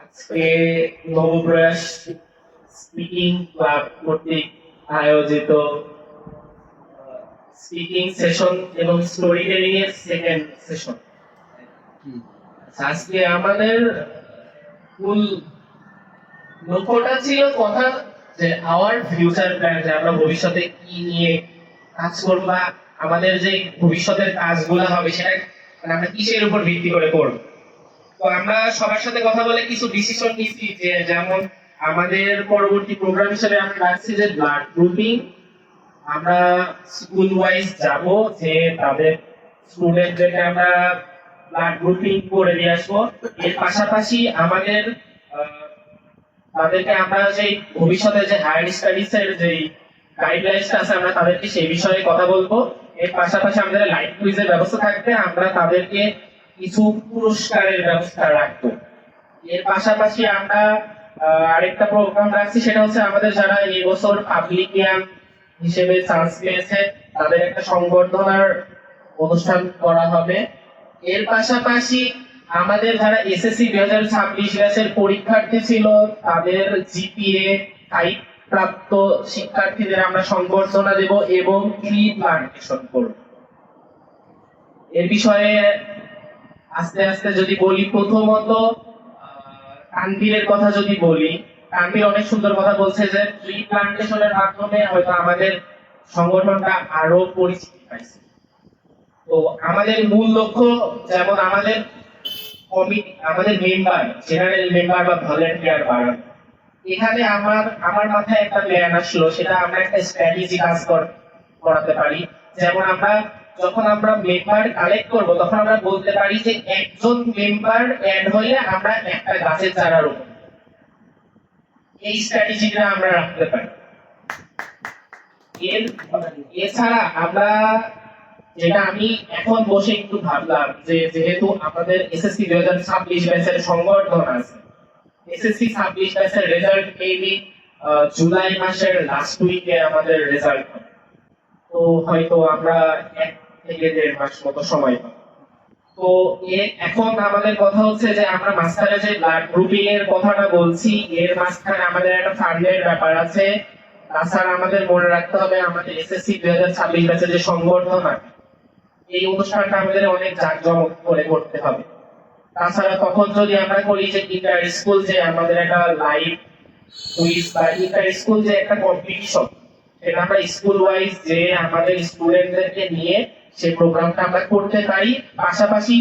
আজকে নবপ্রয়াস speaking club কর্তৃক আয়োজিত স্পিকিং সেশন এবং স্টোরি টেলিং এর সেকেন্ড সেশন। আজকে আমাদের মূল লক্ষ্যটা ছিল কথা যে আওয়ার ফিউচার প্ল্যান, যে আমরা ভবিষ্যতে কি নিয়ে কাজ করব বা আমাদের যে ভবিষ্যতের কাজগুলো হবে সেটা মানে আমরা কিসের উপর ভিত্তি করে করব। তো আমরা সবার সাথে কথা বলে কিছু ডিসিশন নিচ্ছি, যে যেমন আমাদের পরবর্তী প্রোগ্রাম হিসেবে আমরা রাখছি যে ব্লাড গ্রুপিং। আমরা স্কুল ওয়াইজ যাব, যে তাদের স্টুডেন্টদেরকে আমরা ব্লাড গ্রুপিং করে দিয়ে আসবো। এর পাশাপাশি আমাদের তাদেরকে আমরা যে ভবিষ্যতে যে হায়ার স্টাডিজ এর যে গাইডলাইনসটা আছে আমরা তাদেরকে সেই বিষয়ে কথা বলবো। এর পাশাপাশি আমাদের লাইভ কুইজের ব্যবস্থা থাকবে, আমরা তাদেরকে কিছু পুরস্কারের ব্যবস্থা রাখবো। এর পাশাপাশি আমরা আরেকটা প্রোগ্রাম রাখছি, সেটা হচ্ছে আমাদের যারা এই বছর পাবলিকিয়ান হিসেবে চান্স পেয়েছে তাদের একটা সংবর্ধনার অনুষ্ঠান করা হবে। এর পাশাপাশি আমাদের যারা এসএসসি 2026 ব্যাচের পরীক্ষার্থী ছিল তাদের জিপিএ 5 প্রাপ্ত শিক্ষার্থীদের আমরা সংবর্ধনা দেব এবং ট্রি প্লান্টেশন করব। এর বিষয়ে আস্তে আস্তে যদি বলি, প্রথমত তানভীরের কথা যদি বলি, তানভীর অনেক সুন্দর কথা বলছে যে ট্রি প্লান্টেশনের মাধ্যমে হয়তো আমাদের সংগঠনটা আরো পরিচিতি পাইছে। তো আমাদের মূল লক্ষ্য, যেমন আমাদের কমিটি, আমাদের মেম্বার, জেনারেল মেম্বার বা ভলান্টিয়ার বাড়ানো। এখানে আমার মাথায় একটা প্ল্যান আসলো, সেটা আমরা একটা স্ট্র্যাটেজি কাজ করাতে পারি। যেমন আমরা যখন আমরা মেম্বার কালেক্ট করব তখন আমরা বলতে পারি যে একজন মেম্বার অ্যাড হলে আমরা একটা গাছের চারা রোপণ। এই স্ট্র্যাটেজিটা আমরা রাখতে পারি। এছাড়া আমরা যেটা আমি এখন বসে একটু ভাবলাম, যে যেহেতু আমাদের এসএসসি 2026 ব্যাচের সংবর্ধনা আছে, এসএসসি 26 ব্যাচের রেজাল্ট মেবি জুলাই মাসের লাস্ট উইকে আমাদের রেজাল্ট হবে। তো হয়তো আমরা 1 থেকে 1.5 মাস মতো সময় পাবো। তো এখন আমাদের কথা হচ্ছে যে আমরা মাঝখানে যে ব্লাড গ্রুপিং এর কথাটা বলছি, এর মাঝখানে আমাদের একটা ফান্ডের ব্যাপার আছে। তাছাড়া আমাদের মনে রাখতে হবে আমাদের এসএসসি 2026 ব্যাচের যে সংবর্ধনা, এই অনুষ্ঠানটা আমাদের অনেক জাঁকজমক করে করতে হবে। তাছাড়া তখন যদি আমরা করি যে ইন্টার স্কুল যে আমাদের একটা লাইভ কুইজ বা ইন্টার স্কুল যে একটা কম্পিটিশন, সেটা আমরা স্কুল ওয়াইজ যে আমাদের স্টুডেন্টদেরকে নিয়ে সেই প্রোগ্রামটা আমরা করতে পারি। পাশাপাশি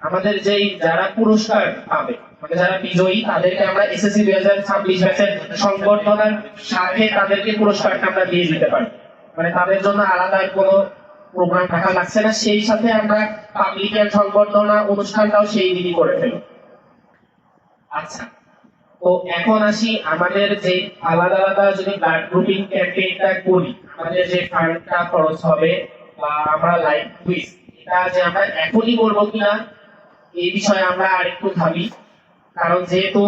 আমাদের যেই যারা পুরস্কার পাবে, মানে যারা বিজয়ী, তাদেরকে আমরা এসএসসি 2026 ব্যাচের সংবর্ধনার সাথে তাদেরকে পুরস্কারটা আমরা দিয়ে দিতে পারি। মানে তাদের জন্য আলাদা কোনো প্রোগ্রাম রাখা লাগছে না, সেই সাথে আমরা পাবলিকের সংবর্ধনা অনুষ্ঠানটাও সেই দিনই করে ফেলব। আচ্ছা, তো এখন আসি আমাদের যে আলাদা আলাদা যদি ব্লাড গ্রুপিং ক্যাম্পেইনটা করি, আমাদের যে ফান্ডটা খরচ হবে বা আমরা লাইভ কুইজ, এটা যে আমরা এখনই করব কিনা এই বিষয়ে আমরা আরেকটু ভাবি। কারণ যেহেতু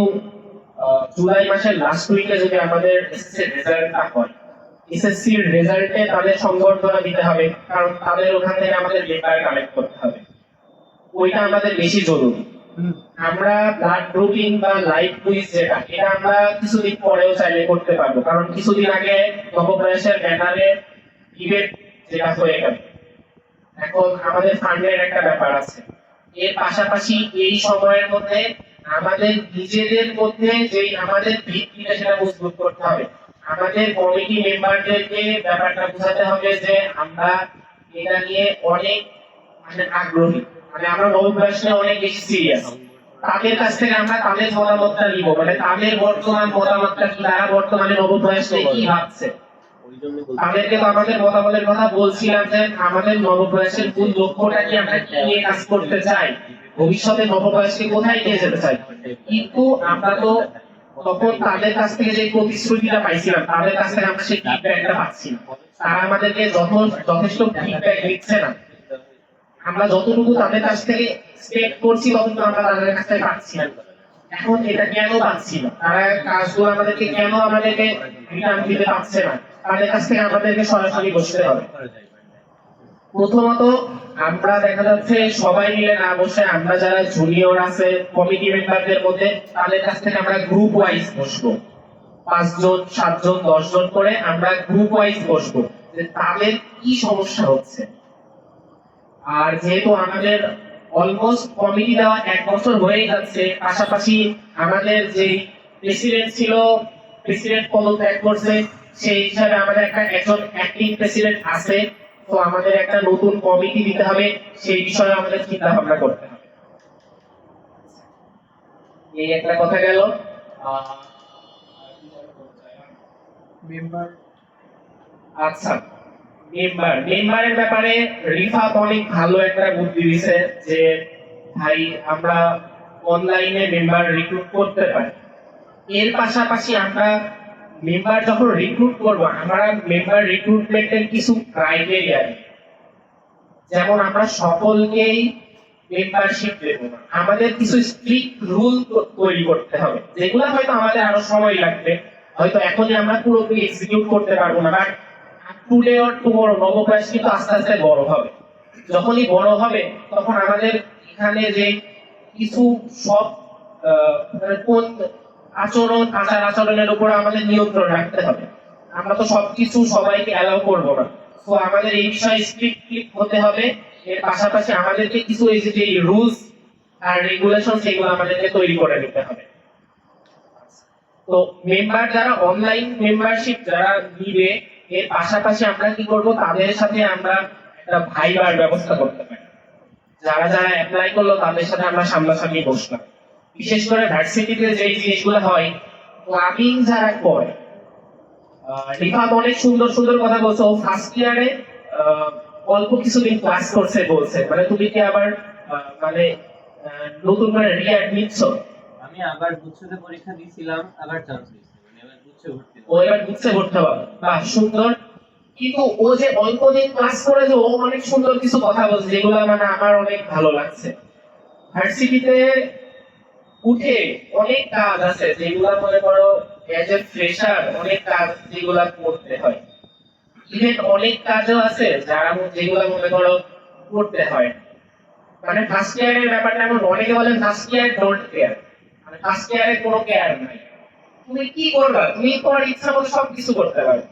জুলাই মাসের লাস্ট উইকে যদি আমাদের এসএসসি রেজাল্টটা হয়, এসএসসি এর রেজাল্টে তাদের সংবর্ধনা দিতে হবে, কারণ তাদের ওখান থেকে আমাদের মেম্বার কালেক্ট করতে হবে। ওইটা আমাদের বেশি জরুরি। আমরা ব্লাড গ্রুপিং বা লাইভ কুইজ যেটা, এটা আমরা কিছুদিন পরেও চাইলে করতে পারবো, কারণ কিছুদিন আগে নবপ্রয়াসের ব্যানারে ডিবেট যেটা হয়ে গেল। এখন আমাদের ফান্ডের একটা ব্যাপার আছে। এর পাশাপাশি এই সময়ের মধ্যে আমাদের নিজেদের মধ্যে যেই আমাদের ভিত্তিটা সেটা মজবুত করতে হবে। আমাদের কমিটি মেম্বারদেরকে ব্যাপারটা বোঝাতে হবে যে আমরা এটা নিয়ে অনেক মানে আগ্রহী, মানে আমরা নবপ্রয়াসে অনেক বেশি সিরিয়াস। তাদের কাছ থেকে আমরা তাদের মতামতটা নিব, মানে তাদের বর্তমান মতামতটা কি, তারা বর্তমানে নবপ্রয়াস নিয়ে কি ভাবছে। তাদেরকে তো আমাদের মতামতের কথা বলছিলাম যে আমাদের নবপ্রয়াসের মূল লক্ষ্যটা কি, আমরা কি নিয়ে কাজ করতে চাই, ভবিষ্যতে নবপ্রয়াসকে কোথায় নিয়ে যেতে চাই। কিন্তু আমরা তো তখন তাদের কাছ থেকে যে প্রতিশ্রুতিটা পাইছিলাম, তাদের কাছ থেকে আমরা সেই ফিডব্যাকটা পাচ্ছি না। তারা আমাদেরকে যথেষ্ট ফিডব্যাক দিচ্ছে না। আমরা যতটুকু তাদের কাছ থেকে এক্সপেক্ট করছি ততটুকু আমরা তাদের কাছ থেকে পাচ্ছি না। এখন এটা কেন পাচ্ছি না, তারা কাজগুলো আমাদেরকে কেন রিটার্ন দিতে পারছে না, তাদের কাছ থেকে আমাদেরকে সরাসরি বসতে হবে। প্রথমত আমরা দেখা যাচ্ছে সবাই মিলে না বসে আমরা যারা জুনিয়র আছে কমিটি মেম্বারদের মধ্যে তাদের কাছ থেকে আমরা গ্রুপ ওয়াইজ বসবো, 5 জন 7 জন 10 জন করে আমরা গ্রুপ ওয়াইজ বসবো যে তাদের কি সমস্যা হচ্ছে। আর যেহেতু আমাদের অলমোস্ট কমিটি দেওয়া 1 বছর হয়ে যাচ্ছে, পাশাপাশি আমাদের যে প্রেসিডেন্ট ছিল প্রেসিডেন্ট পদত্যাগ করছে, সেই হিসাবে আমাদের একজন অ্যাক্টিং প্রেসিডেন্ট আছে। তো আমাদের একটা নতুন কমিটি দিতে হবে, সেই বিষয়ে আমাদের চিন্তা ভাবনা করতে হবে। এই একটা কথা গেল। মেম্বার আচ্ছা, মেম্বারের ব্যাপারে রিফাত অনেক ভালো একটা বুদ্ধি দিছে যে ভাই আমরা অনলাইনে মেম্বার রিক্রুট করতে পারি। এর পাশাপাশি আমরা মেম্বার যখন রিক্রুট করব আমরা মেম্বার রিক্রুটমেন্টের কিছু ক্রাইটেরিয়া, যেমন আমরা সকলকেই মেম্বারশিপ দেব না, আমাদের কিছু স্ট্রিক্ট রুল তৈরি করতে হবে, যেগুলো হয়তো আমাদের আরো সময় লাগবে, হয়তো এখনই আমরা পুরোপুরি এক্সিকিউট করতে পারবো না, বাট টুডে অর টুমরো নবপ্রয়াস কিন্তু আস্তে আস্তে বড় হবে। যখনই বড় হবে তখন আমাদের এখানে যে কিছু সব কোন আচার আচরণের উপর আমাদের নিয়ন্ত্রণ রাখতে হবে। আমরা তো সবকিছু সবাইকে অ্যালাউ করবো না, তো আমাদের এই বিষয়ে স্ট্রিক্টলি হতে হবে। এর পাশাপাশি আমাদেরকে কিছু এই যে রুলস আর রেগুলেশন সেগুলো আমাদেরকে তৈরি করে নিতে হবে। তো মেম্বার যারা অনলাইন মেম্বারশিপ যারা নিবে, এর পাশাপাশি আমরা কি করব, তাদের সাথে আমরা একটা ভাইবার ব্যবস্থা করতে পারি। যারা যারা অ্যাপ্লাই করলো তাদের সাথে আমরা সামনাসামনি বসলাম। বিশেষ করে ভার্সিটিতে যে জিনিসগুলো হয়, ক্লাবিং যারা করে, রিফাত অনেক সুন্দর সুন্দর কথা বলছো। ফার্স্ট ইয়ারে অল্প কিছুদিন ক্লাস করছে বলছে, মানে তুমি কি আবার মানে নতুন করে রিঅ্যাডমিটছ? আমি আবার গুচ্ছতে পরীক্ষা দিয়েছিলাম, আবার চান্স পেয়েছি, মানে এবার গুচ্ছে ভর্তি ও এবার গুচ্ছে ভর্তি হবে, বাহ সুন্দর। কিন্তু ও যে অল্প দিন ক্লাস করে যে ও অনেক সুন্দর কিছু কথা বলছে, যেগুলো মানে আমার অনেক ভালো লাগছে। ভার্সিটিতে উঠে অনেক কাজ আছে যেগুলো মনে করো এজ এ ফ্রেশার অনেক কাজ যেগুলো করতে হয়। ইভেন অনেক কাজও আছে যারা যেগুলো মনে করো করতে হয়। মানে ফার্স্ট ইয়ারের ব্যাপারটা এমন, অনেকে বলেন ফার্স্ট ইয়ার ডোন্ট কেয়ার, মানে ফার্স্ট ইয়ারে কোনো কেয়ার নাই, তুমি কি করবা, তুমি তোমার ইচ্ছা মতো সবকিছু করতে পারো।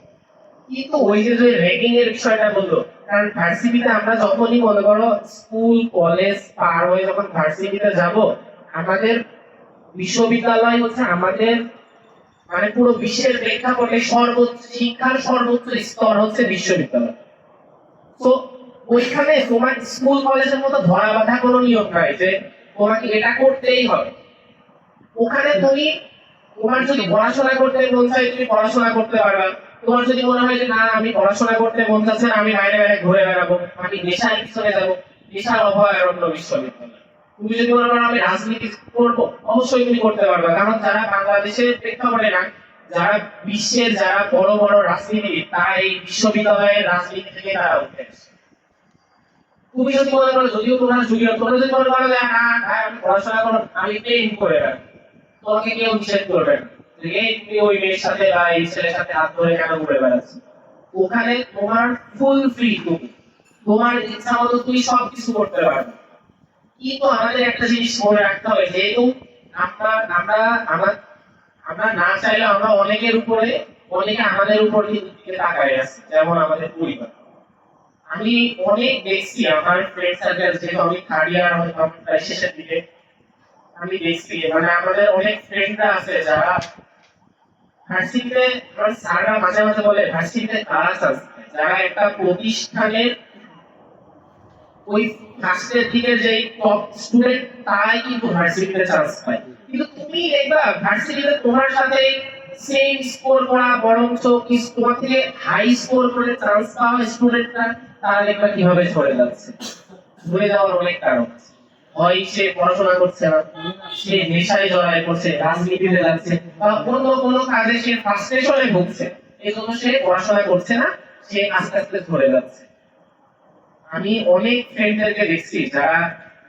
কিন্তু ওই যে যে র্যাগিং এর বিষয়টা বললো, কারণ ভার্সিটিতে আমরা যখনই মনে করো স্কুল কলেজ পার হয়ে যখন ভার্সিটিতে যাব, আমাদের বিশ্ববিদ্যালয় হচ্ছে আমাদের মানে পুরো বিশ্বের প্রেক্ষাপটে সর্বোচ্চ শিক্ষার সর্বোচ্চ স্তর হচ্ছে বিশ্ববিদ্যালয়। তো ওইখানে তোমার স্কুল কলেজের মতো ধরা বাঁধা কোনো নিয়ম নাই যে তোমাকে এটা করতেই হবে। ওখানে তুমি তোমার যদি পড়াশোনা করতে মন চায় তুমি পড়াশোনা করতে পারবা, তোমার যদি মনে হয় যে না আমি পড়াশোনা করতে মন চাচ্ছে না, আমি বাইরে বাইরে ঘুরে বেড়াবো, আমি নেশার পিছনে যাবো, নেশার অভয়ারণ্য বিশ্ববিদ্যালয়। তুমি যদি মনে করো আমি রাজনীতি করবো, অবশ্যই তুমি করতে পারবে, কারণ যারা বাংলাদেশের প্রেক্ষাপটে না, যারা বিশ্বের যারা বড় বড় রাজনীতিবিদ তারা এই বিশ্ববিদ্যালয়ের রাজনীতি থেকে তারা উঠে আসে। তুমি যদি মনে করো, যদিও তোমরা জুনিয়র, তোমরা যদি মনে করো যে না ভাই আমি পড়াশোনা করো, আমি প্রেম করে রাখবো, তোমাকে কেউ নিষেধ করবে না যে এই তুমি ওই মেয়ের সাথে বা এই ছেলের সাথে হাত ধরে কেন ঘুরে বেড়াচ্ছ। ওখানে তোমার ফুল ফ্রি, তুমি তোমার ইচ্ছা মতো তুমি সবকিছু করতে পারবে। কিন্তু আমাদের একটা জিনিস মনে রাখতে হবে, যেহেতু আমরা আমরা আমার আমরা না চাইলে আমরা অনেকের উপরে অনেকে আমাদের উপর দিকে তাকায় আছে, যেমন আমাদের পরিবার। আমি অনেক দেখছি আমার ফ্রেন্ড সার্কেল, যেহেতু আমি থার্ড ইয়ার প্রায় শেষের দিকে, আমি দেখছি মানে আমাদের অনেক ফ্রেন্ডরা আছে যারা ভার্সিটিতে, আমার স্যাররা মাঝে মাঝে বলে ভার্সিটিতে ক্লাস আছে, যারা একটা প্রতিষ্ঠানের ওই ফার্স্টের দিকে যে টপ স্টুডেন্ট তারাই কিন্তু ভার্সিটিতে চান্স পায়। কিন্তু তুমি দেখবা ভার্সিটিতে তোমার সাথে সেম স্কোর করা বরঞ্চ তোমার থেকে হাই স্কোর করে চান্স পাওয়া স্টুডেন্টরা তারা দেখবা কিভাবে ঝরে যাচ্ছে। ঝরে যাওয়ার অনেক কারণ আছে, হয় সে পড়াশোনা করছে না, সে নেশায় জড়ায় পড়ছে, রাজনীতিতে যাচ্ছে, বা অন্য কোনো কাজে সে ফ্রাস্ট্রেশনে ভুগছে, এই জন্য সে পড়াশোনা করছে না, সে আস্তে আস্তে ঝরে যাচ্ছে। আমি অনেক ফ্রেন্ডদেরকে দেখছি যারা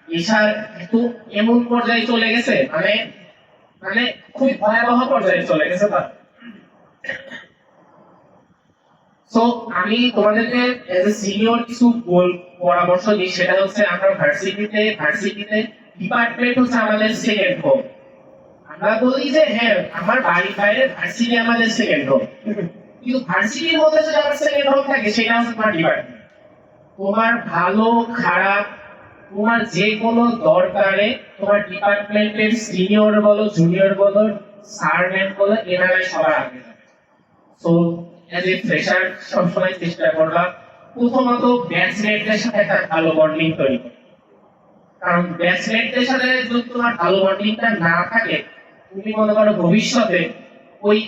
নেশার একটু এমন পর্যায়ে চলে গেছে, মানে মানে খুব ভয়াবহ পর্যায়ে চলে গেছে তার। তো তো আমি তোমাদেরকে এজ এ সিনিয়র কিছু পরামর্শ দিই, সেটা হচ্ছে আমরা ভার্সিটিতে ডিপার্টমেন্ট হচ্ছে আমাদের সেকেন্ড হোম। আমরা বলি যে হ্যাঁ আমার বাড়ির বাইরে ভার্সিটি আমাদের সেকেন্ড হোম, কিন্তু ভার্সিটির মধ্যে যদি আমার সেকেন্ড হোম থাকে সেটা হচ্ছে তোমার ডিপার্টমেন্ট। তোমার ভালো খারাপ তোমার যে কোনো দরকারে তোমার ডিপার্টমেন্টের সিনিয়র বলো জুনিয়র বলো স্যার ম্যাম বলো এনারাই সবার আগে যাবে। সো এজ এ ফ্রেশার সবসময় চেষ্টা করবা প্রথমত ব্যাচমেটদের সাথে একটা ভালো বন্ডিং তৈরি করো। কারণ ব্যাচমেটদের সাথে যদি তোমার ভালো বন্ডিংটা না থাকে, তুমি মনে করো ভবিষ্যতে ওই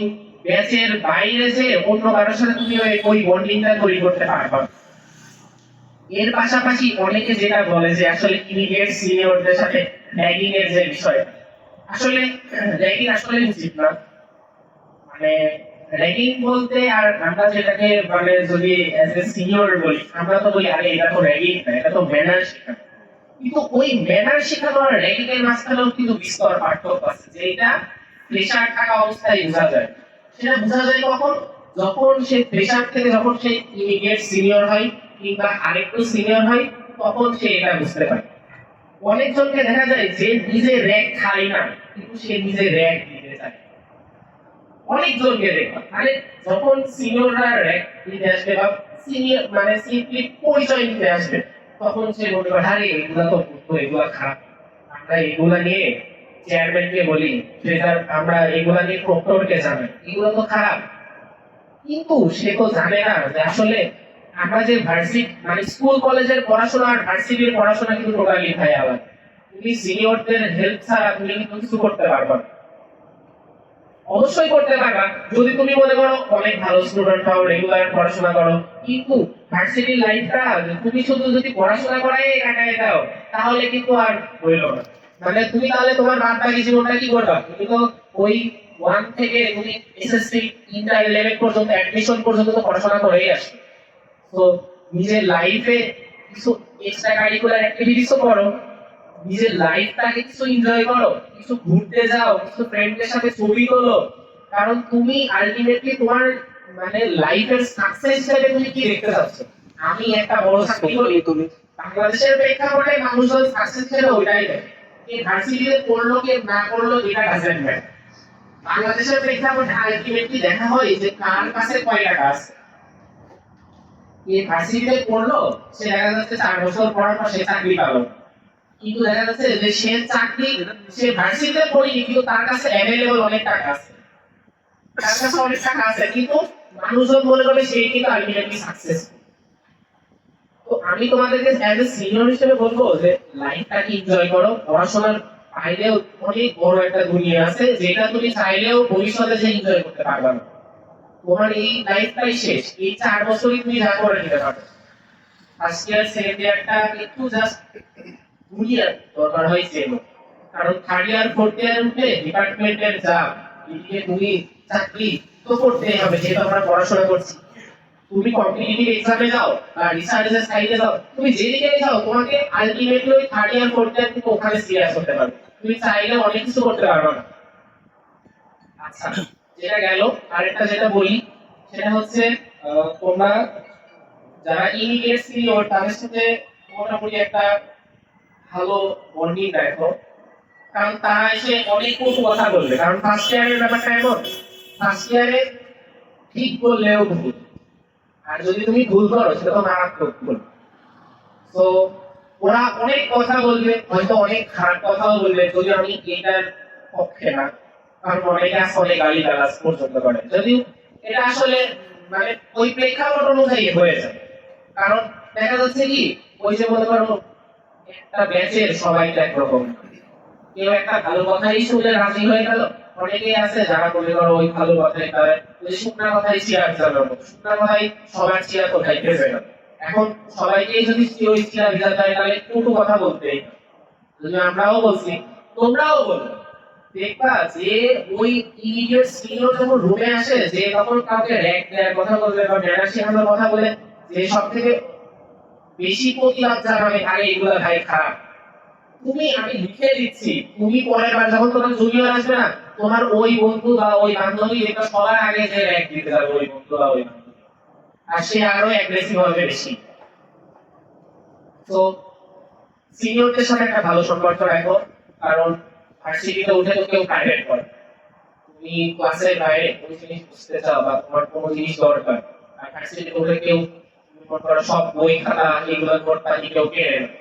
ব্যাচের বাইরে যে অন্য কারোর সাথে তুমি ওই বন্ডিংটা তৈরি করতে পারবা না। এর পাশাপাশি অনেকে যেটা বলে যে আসলে ইমিডিয়েট সিনিয়রদের সাথে র্যাগিং এর যে বিষয়, আসলে র্যাগিং আসলে উচিত না। মানে র্যাগিং বলতে আর আমরা যেটাকে মানে যদি অ্যাজ এ সিনিয়র বলি, আমরা তো বলি আরে এটা তো র্যাগিং না, এটা তো ম্যানার শেখানো। কিন্তু ওই ম্যানার শেখানো আর র্যাগিং এর মাঝখানেও কিন্তু বিস্তর পার্থক্য আছে, যেটা প্রেশার থাকা অবস্থায় বোঝা যায়। সেটা বোঝা যায় কখন? যখন সে প্রেশার থেকে যখন সে ইমিডিয়েট সিনিয়র হয় কিংবা আরেকটু সিনিয়র হয়, তখন সে এটা বুঝতে পারে। অনেকজনকে দেখা যায় যে নিজে র্যাগ খায় না, কিন্তু সে নিজে র্যাগ দিতে চায়। অনেকজনকে দেখবা মানে যখন সিনিয়ররা র্যাগ দিতে আসবে বা সিনিয়র মানে সিম্পলি পরিচয় দিতে আসবে, তখন সে বলবে আরে এগুলা তো ভুল, এগুলা খারাপ, আমরা এগুলা নিয়ে চেয়ারম্যানকে বলি, ট্রেজার আমরা এগুলা নিয়ে প্রক্টরকে জানাই, এগুলো তো খারাপ। কিন্তু সে তো জানে না যে আসলে আমরা যে ভার্সিটি মানে স্কুল কলেজের পড়াশোনা আর ভার্সিটির পড়াশোনা কিন্তু টোটালি ভাই আলাদা। তুমি সিনিয়রদের হেল্প ছাড়া তুমি কিন্তু কিছু করতে পারবে না। অবশ্যই করতে পারবা যদি তুমি মনে করো অনেক ভালো স্টুডেন্ট হও, রেগুলার পড়াশোনা করো। কিন্তু ভার্সিটির লাইফটা তুমি শুধু যদি পড়াশোনা করাই কাটায় দাও, তাহলে কিন্তু আর হইল না। মানে তুমি তাহলে তোমার বাদ বাকি জীবনটা কি করবা? তুমি তো ওই 1 থেকে তুমি এসএসসি ইন্টার লেভেল পর্যন্ত অ্যাডমিশন পর্যন্ত তো পড়াশোনা করেই আসছো। তো নিজের লাইফে কিছু এক্সট্রা কারিকুলার অ্যাক্টিভিটিসও করো, নিজের লাইফটাকে কিছু এনজয় করো, কিছু ঘুরতে যাও, কিছু ফ্রেন্ডদের সাথে ছবি তোলো। কারণ তুমি আলটিমেটলি তোমার মানে লাইফের সাকসেস হিসেবে তুমি কি দেখতে চাচ্ছ? আমি একটা বড় চাকরি করি, বাংলাদেশের প্রেক্ষাপটে মানুষজন সাকসেস হিসেবে ওইটাই দেখে। কে ভার্সিটিতে পড়লো কে না করলো এটা ডাজেন্ট ম্যাটার। বাংলাদেশের প্রেক্ষাপটে আলটিমেটলি দেখা হয় যে কার কাছে কয় টাকা আছে। কে ভার্সিটিতে পড়লো সে দেখা যাচ্ছে 4 বছর পড়ার পর সে চাকরি পালো, কিন্তু দেখা যাচ্ছে যে সে ভার্সিটিতে পড়েনি কিন্তু তার কাছে অ্যাভেলেবল অনেক টাকা আছে, তার কাছে অনেক টাকা আছে, কিন্তু মানুষজন মনে করে সে কিন্তু আলটিমেটলি সাকসেস। তো আমি তোমাদেরকে অ্যাজ এ সিনিয়র হিসেবে বলবো যে লাইফটাকে এনজয় করো। পড়াশোনার বাইরেও অনেক বড় একটা দুনিয়া আছে, যেটা তুমি চাইলেও ভবিষ্যতে যে এনজয় করতে পারবে না। তোমার এই লাইফটাই শেষ, এই 4 বছরই তুমি যা করে নিতে পারবে। ফার্স্ট ইয়ার সেকেন্ড ইয়ারটা একটু জাস্ট দুনিয়ার দরকার হয়েছে, কারণ থার্ড ইয়ার ফোর্থ ইয়ার উঠে ডিপার্টমেন্টের যা এদিকে তুমি চাকরি তো করতেই হবে, যেহেতু আমরা পড়াশোনা করছি। তুমি কম্পিটিটিভ এক্সামে যাও বা রিসার্চের সাইডে যাও, তুমি যেদিকে যাও তোমাকে আলটিমেটলি ওই থার্ড ইয়ার ফোর্থ ইয়ার থেকে ওখানে সিরিয়াস হতে পারবে। তুমি চাইলে অনেক কিছু করতে পারবে না। আচ্ছা, যেটা গেল। আরেকটা যেটা বলি সেটা হচ্ছে তোমরা যারা ইমিডিয়েট সিনিয়র তাদের সাথে মোটামুটি একটা ভালো বন্ডিং রাখো। কারণ তারা এসে অনেক কটু কথা বলবে, কারণ ফার্স্ট ইয়ারের ব্যাপারটা এমন, ফার্স্ট ইয়ারে ঠিক বললেও ভুল, আর যদি তুমি ভুল করো সেটা তো মারাত্মক ভুল। তো ওরা অনেক কথা বলবে, হয়তো অনেক খারাপ কথাও বলবে, যদি আমি এটার পক্ষে না, কারণ অনেকে আসলে গালি গালাজ পর্যন্ত করে, যদিও এটা আসলে মানে ওই প্রেক্ষাপট অনুযায়ী হয়ে যায়। কারণ দেখা যাচ্ছে কি ওই যে মনে করো একটা ব্যাচের সবাই তো একরকম, কেউ একটা ভালো কথাই শুনে রাজি হয়ে গেল। অনেকেই আছে যারা মনে করো ওই ভালো কথাই তারা ওই শুকনা কথাই চিরাগ জ্বালানো, শুকনা কথাই সবার চিরাগ কোথায় ভেসে গেল। এখন সবাইকেই যদি ওই চিরাগ জ্বালায় তাহলে কটু কথা বলতেই, যদি আমরাও বলছি তোমরাও বলবে, দেখবা যে ওই ইমিডিয়েট সিনিয়র যখন রুমে আসে, যে তখন কাউকে র‍্যাক দেওয়ার কথা বলবে বা ম্যানার শেখানোর কথা বলে, যে সব থেকে বেশি প্রতিবাদ জানাবে আরে এগুলা ভাই খারাপ, তুমি আমি লিখে দিচ্ছি, তুমি পরের বার যখন তোমার জুনিয়র আসবে না, তোমার ওই বন্ধু বা ওই বান্ধবী এটা সবার আগে যে র‍্যাক দিতে যাবে ওই বন্ধু বা ওই বান্ধবী। আর সে আরো অ্যাগ্রেসিভ হবে বেশি। তো সিনিয়রদের সাথে একটা ভালো সম্পর্ক রাখো, কারণ ভার্সিটিতে উঠে তো কেউ প্রাইভেট করে, তুমি ক্লাসের বাইরে কোনো জিনিস বুঝতে চাও বা তোমার কোনো জিনিস দরকার, আর ভার্সিটিতে উঠে কেউ মনে করো সব বই খাতা এগুলো নোট পাতি কেউ কেড়ে নেয়।